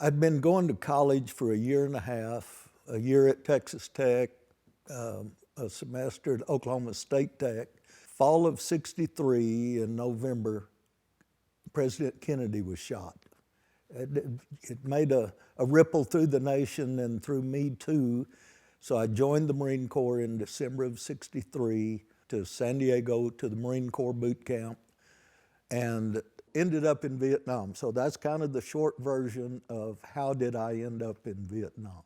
I'd been going to college for a year and a half, a year at Texas Tech, a semester at Oklahoma State Tech. Fall of '63 in November, President Kennedy was shot. It made a ripple through the nation and through me too. So I joined the Marine Corps in December of '63 to San Diego to the Marine Corps boot camp and ended up in Vietnam. So that's kind of the short version of how did I end up in Vietnam.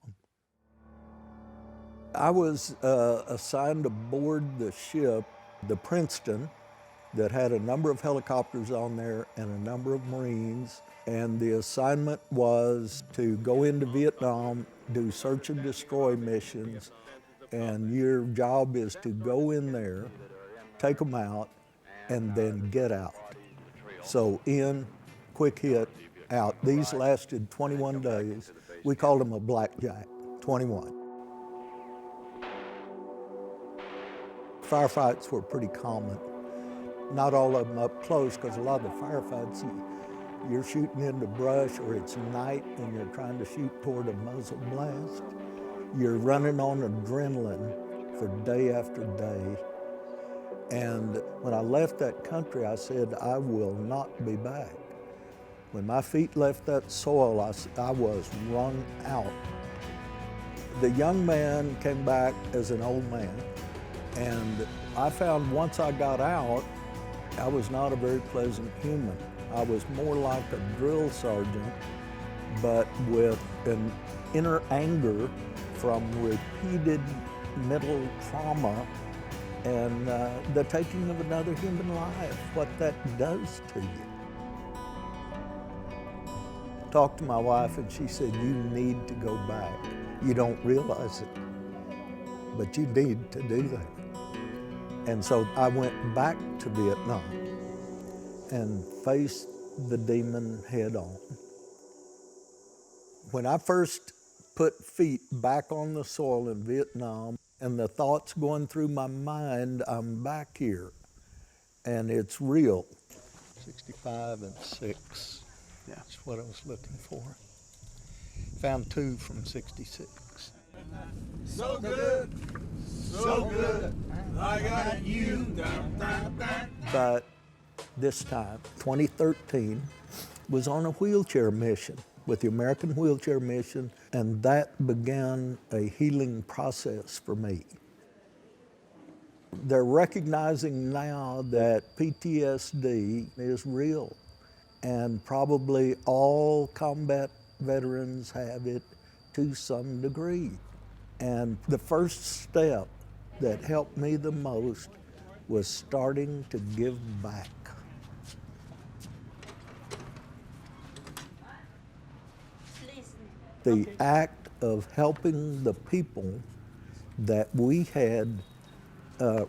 I was assigned aboard the ship, the Princeton, that had a number of helicopters on there and a number of Marines. And the assignment was to go into Vietnam, do search and destroy missions. And your job is to go in there, take them out, and then get out. So in, quick hit, out. These lasted 21 days. We called them a blackjack, 21. Firefights were pretty common. Not all of them up close, because a lot of the firefights, you're shooting into brush or it's night and you're trying to shoot toward a muzzle blast. You're running on adrenaline for day after day. And when I left that country, I said, I will not be back. When my feet left that soil, I was wrung out. The young man came back as an old man. And I found once I got out, I was not a very pleasant human. I was more like a drill sergeant, but with an inner anger from repeated mental trauma and the taking of another human life, what that does to you. Talked to my wife and she said, you need to go back. You don't realize it, but you need to do that. And so I went back to Vietnam and faced the demon head on. When I first put feet back on the soil in Vietnam and the thoughts going through my mind, I'm back here and it's real. 65 and 6, yeah, that's what I was looking for. Found 2 from 66. So good, so good, I got you. But this time, 2013, was on a wheelchair mission with the American Wheelchair Mission, and that began a healing process for me. They're recognizing now that PTSD is real, and probably all combat veterans have it to some degree. And the first step that helped me the most was starting to give back. The act of helping the people that we had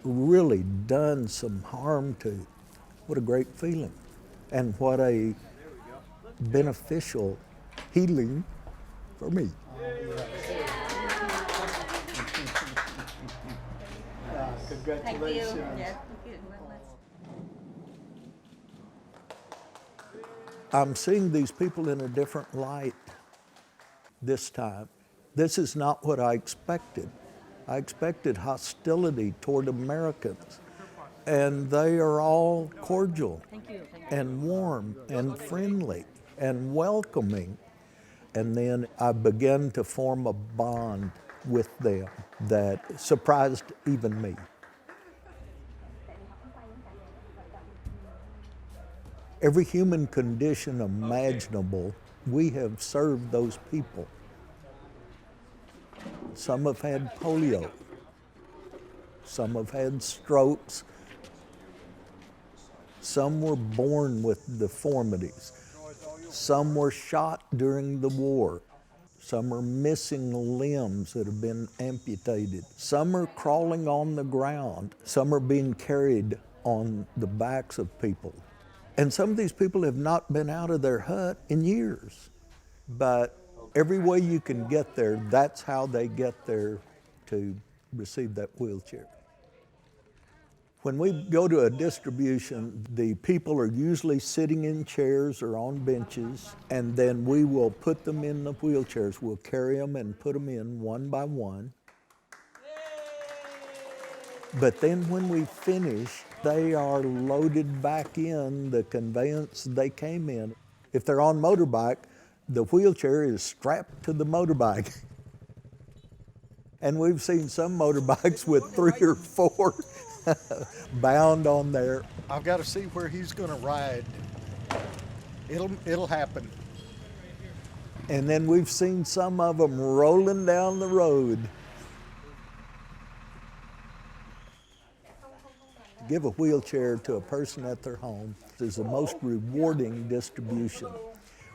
really done some harm to, what a great feeling. And what a beneficial healing for me. Congratulations. Thank you. I'm seeing these people in a different light this time. This is not what I expected. I expected hostility toward Americans, and they are all cordial and warm and friendly and welcoming. And then I began to form a bond with them that surprised even me. Every human condition imaginable, we have served those people. Some have had polio. Some have had strokes. Some were born with deformities. Some were shot during the war. Some are missing limbs that have been amputated. Some are crawling on the ground. Some are being carried on the backs of people. And some of these people have not been out of their hut in years. But every way you can get there, that's how they get there to receive that wheelchair. When we go to a distribution, the people are usually sitting in chairs or on benches, and then we will put them in the wheelchairs. We'll carry them and put them in one by one. But then when we finish, they are loaded back in the conveyance they came in. If they're on motorbike, the wheelchair is strapped to the motorbike. And we've seen some motorbikes with 3 or 4 bound on there. I've got to see where he's going to ride. It'll happen. And then we've seen some of them rolling down the road. Give a wheelchair to a person at their home is the most rewarding distribution.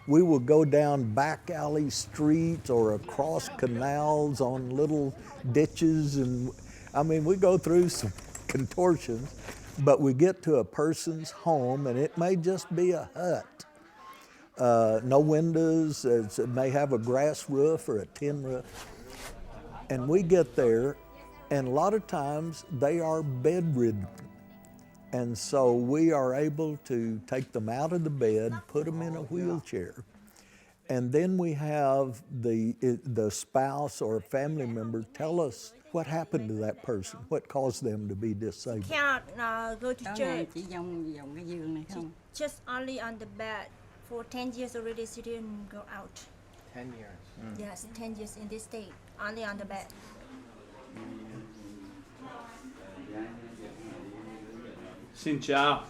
We will go down back alley streets or across canals on little ditches, and I mean, we go through some contortions, but we get to a person's home, and it may just be a hut. No windows, it may have a grass roof or a tin roof. And we get there, and a lot of times they are bedridden. And so we are able to take them out of the bed, put them in a wheelchair, and then we have the spouse or a family member tell us what happened to that person, what caused them to be disabled. Can't go to church. Just only on the bed. For 10 years already, she didn't go out. 10 years. Yes, 10 years in this state, only on the bed. Xin chào.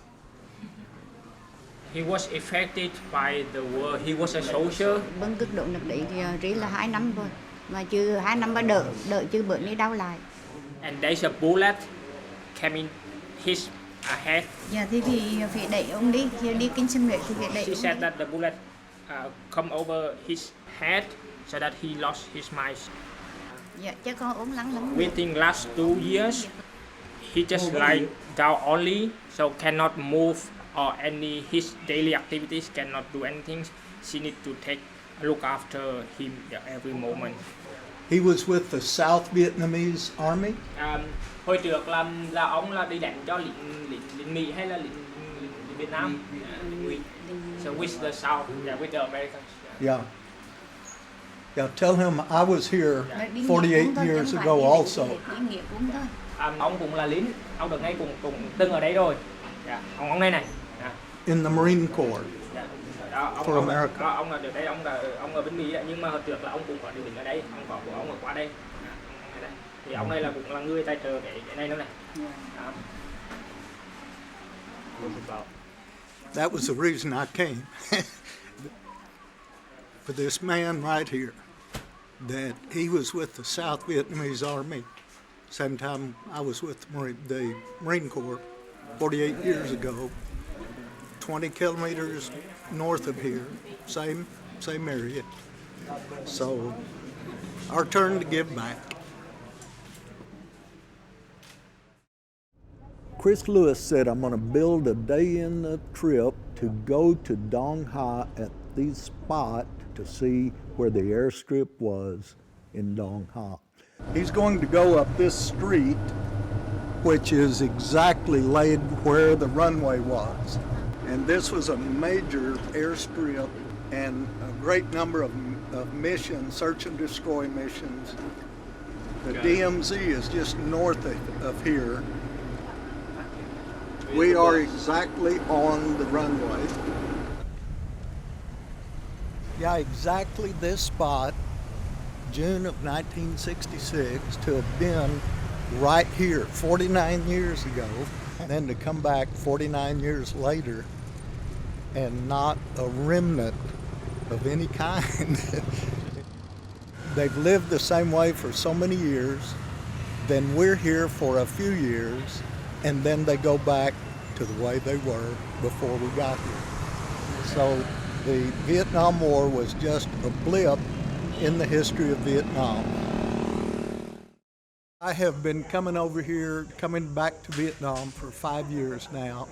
He was affected by the war. He was a soldier. Vâng, cực độ nực đấy thì riêng là 2 năm rồi. Mà chứ 2 năm mà đợi chứ bữa nay đau lại. And there's a bullet came in his head. Dạ thì phải đẩy ông đi, khi đi kinh sinh nghệ thì phải đẩy. She ông said đi. that the bullet come over his head so that he lost his mind. Dạ chứ con uống lắng. Within last 2 years, he just lie down only, so cannot move or any his daily activities cannot do anything. She need to look after him every moment. He was with the South Vietnamese Army. Hồi trước là ông là đi đánh cho lính Mỹ hay là lính Việt Nam? So with the South, yeah, with the Americans. Yeah. Yeah, tell him I was here 48 years ago also. Đi nghĩa uống thôi. Ông cũng là lính, ông được ngay cùng từng ở đây rồi. Yeah. Ông đây này. Yeah. In the Marine Corps. Yeah. Đó, For America. Đó, ông là được đây, ông ở bên Mỹ đấy, nhưng mà hồi trước là ông cũng có điều chỉnh ở đây, ông có của ông ở qua đây. Yeah. Thì ông đây là cũng là người tài trợ cái này nữa này. That was the reason I came. For this man right here, that he was with the South Vietnamese Army. Same time I was with the Marine Corps 48 years ago, 20 kilometers north of here, same area. So our turn to give back. Chris Lewis said, I'm going to build a day in the trip to go to Dong Ha at the spot to see where the airstrip was in Dong Ha. He's going to go up this street, which is exactly laid where the runway was. And this was a major airstrip and a great number of missions, search and destroy missions. The DMZ is just north of here. We are exactly on the runway. Yeah, exactly this spot, June of 1966, to have been right here 49 years ago, and then to come back 49 years later and not a remnant of any kind. They've lived the same way for so many years, then we're here for a few years, and then they go back to the way they were before we got here. So the Vietnam War was just a blip in the history of Vietnam. I have been coming back to Vietnam for 5 years now.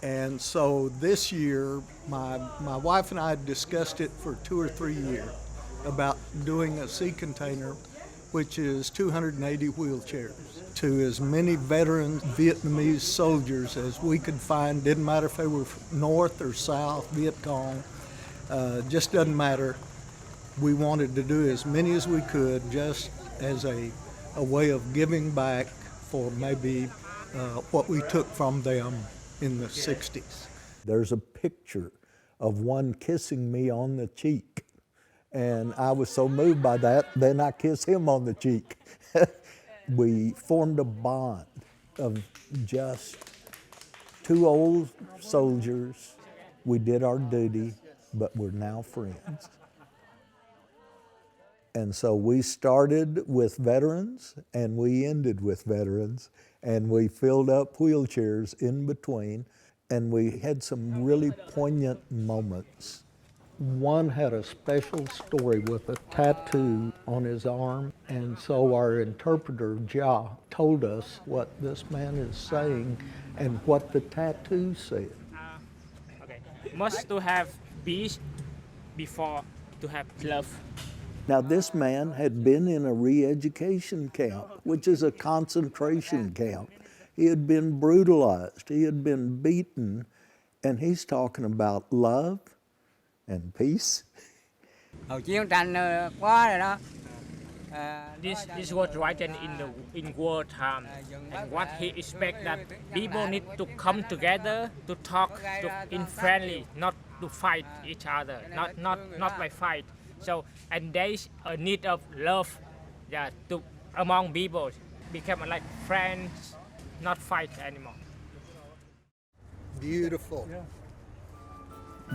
And so this year, my wife and I had discussed it for 2 or 3 years about doing a sea container which is 280 wheelchairs, to as many veteran Vietnamese soldiers as we could find. Didn't matter if they were North or South, Viet Cong, just doesn't matter. We wanted to do as many as we could just as a way of giving back for maybe what we took from them in the 60s. There's a picture of one kissing me on the cheek. And I was so moved by that, then I kissed him on the cheek. We formed a bond of just two old soldiers. We did our duty, but we're now friends. And so we started with veterans and we ended with veterans, and we filled up wheelchairs in between, and we had some really poignant moments. One had a special story with a tattoo on his arm, and so our interpreter, Ja, told us what this man is saying and what the tattoo said. Okay. Must to have peace before to have love. Now, this man had been in a re-education camp, which is a concentration camp. He had been brutalized, he had been beaten, and he's talking about love and peace. Chiến tranh quá rồi đó. This was written in war time, and what he expect that people need to come together to talk in friendly, not to fight each other, not by fight. So, and there is a need of love, yeah, to among people, become like friends, not fight anymore. Beautiful.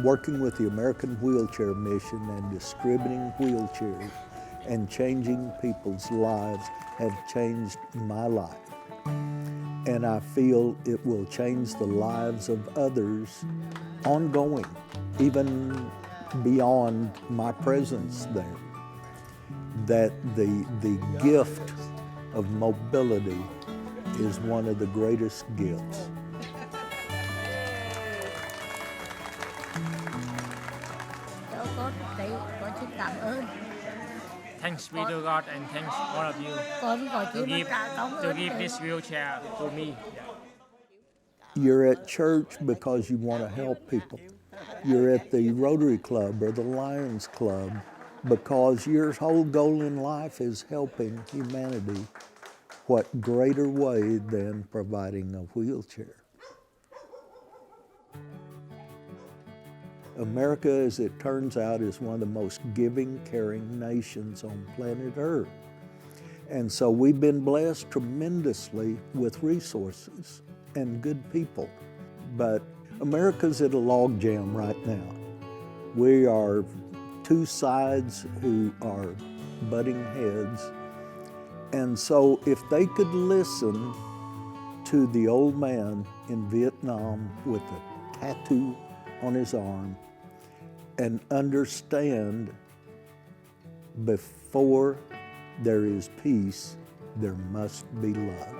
Working with the American Wheelchair Mission and distributing wheelchairs and changing people's lives have changed my life. And I feel it will change the lives of others ongoing, even beyond my presence there. That the gift of mobility is one of the greatest gifts. Con xin cảm ơn. Thanks be to God and thanks all of you Con có to chịu give, trả công to ơn give thầy. this wheelchair to me. You're at church because you want to help people. You're at the Rotary Club or the Lions Club because your whole goal in life is helping humanity. What greater way than providing a wheelchair? America, as it turns out, is one of the most giving, caring nations on planet Earth. And so we've been blessed tremendously with resources and good people. But America's at a logjam right now. We are two sides who are butting heads. And so if they could listen to the old man in Vietnam with a tattoo on his arm and understand before there is peace, there must be love.